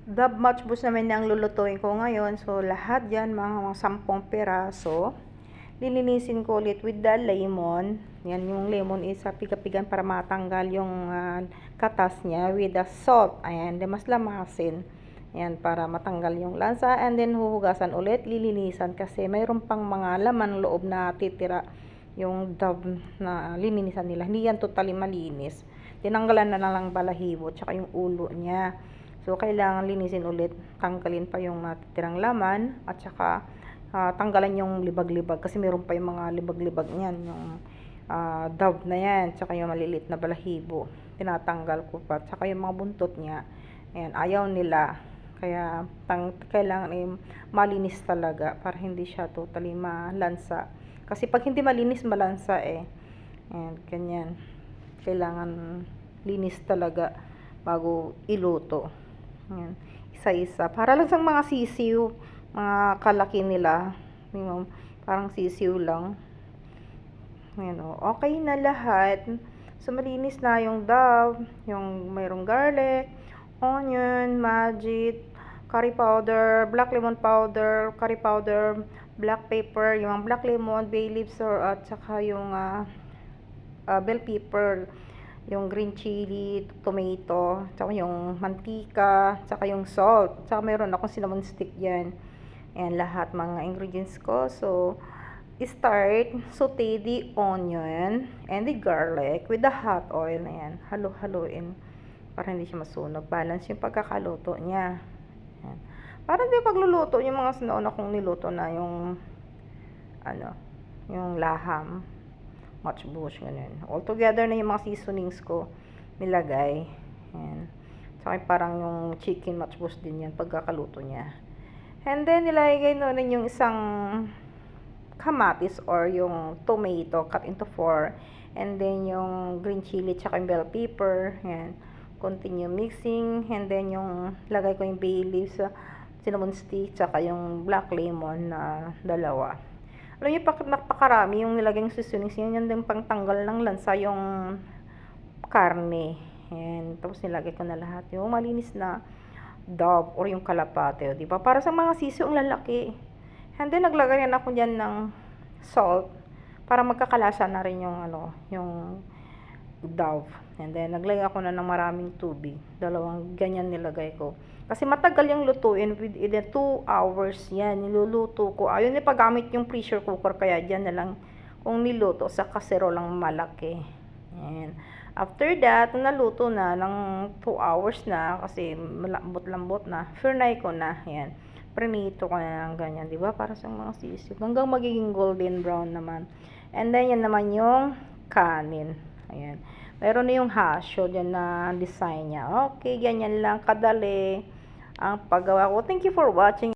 Dab matchboost naman ang lulutuin ko ngayon. So, lahat yan, mga 10 peraso. Lilinisin ko ulit with the lemon. Yan, yung lemon is piga-pigan para matanggal yung katas niya with the salt. Ayan, mas lamasin. Ayan, para matanggal yung lansa. And then, huhugasan ulit, lilinisan kasi mayroon pang mga laman loob na titira yung dab na linisan nila. Hindi yan totally malinis. Tinanggalan na lang balahibo, tsaka yung ulo niya. So, kailangan linisin ulit, tanggalin pa yung natitirang laman, at saka tanggalan yung libag-libag, kasi meron pa yung mga libag-libag niyan, yung dove na yan, tsaka yung malilit na balahibo, tinatanggal ko pa, tsaka yung mga buntot niya, ayan, ayaw nila, kaya kailangan malinis talaga, para hindi siya totally malansa, kasi pag hindi malinis, malansa ayan, ganyan, kailangan linis talaga, bago iluto. Ayan, isa-isa. Para lang sa mga sisiw, mga kalaki nila. Yung parang sisiw lang. Ayan, okay na lahat. So, malinis na yung dove, yung mayroong garlic, onion, magic, curry powder, black lemon powder, curry powder, black pepper, yung black lemon, bay leaves, at saka yung bell pepper, yung green chili, tomato, tsaka yung mantika, tsaka yung salt, tsaka meron akong cinnamon stick yan. Ayan, lahat mga ingredients ko. So, start, saute the onion and the garlic with the hot oil. Ayan, halo-haloin para hindi siya masunog. Balance yung pagkakaluto niya. Ayan. Para hindi pagluluto, yung mga sinauna kong niluto na yung yung laham, matchboost, ganun. All together na yung mga seasonings ko nilagay. Ayan. Saka parang yung chicken matchboost din yan pagkakaluto niya. And then, nilagay na rin yung isang kamatis or yung tomato cut into 4. And then, yung green chili tsaka yung bell pepper. Ayan. Continue mixing. And then, yung lagay ko yung bay leaves, cinnamon stick, tsaka yung black lemon na dalawa. Alam niyo, napakarami yung nilagay ng seasonings. Yan din pang tanggal ng lansa yung karne. Ayan. Tapos nilagay ko na lahat. Yung malinis na dove or yung kalapate. Diba? Para sa mga sisiw ang lalaki. And then, naglagay na ako dyan ng salt para magkakalasa na rin yung yung dove. And then, naglagay ako na ng maraming tubig. 2 ganyan nilagay ko. Kasi matagal yung lutuin, within 2 hours yan, niluluto ko. Ayun, ipagamit yung pressure cooker, kaya dyan na lang kung niluto sa kaserolang malaki. Ayan. After that, naluto na ng 2 hours na, kasi malambot-lambot na, fernay ko na. Ayan. Prinito ko na ng ganyan, diba? Para sa mga sisig. Hanggang magiging golden brown naman. And then, yan naman yung kanin. Ayan. Meron na yung hasyo dyan na design niya. Okay, ganyan lang kadali ang paggawa ko. Thank you for watching.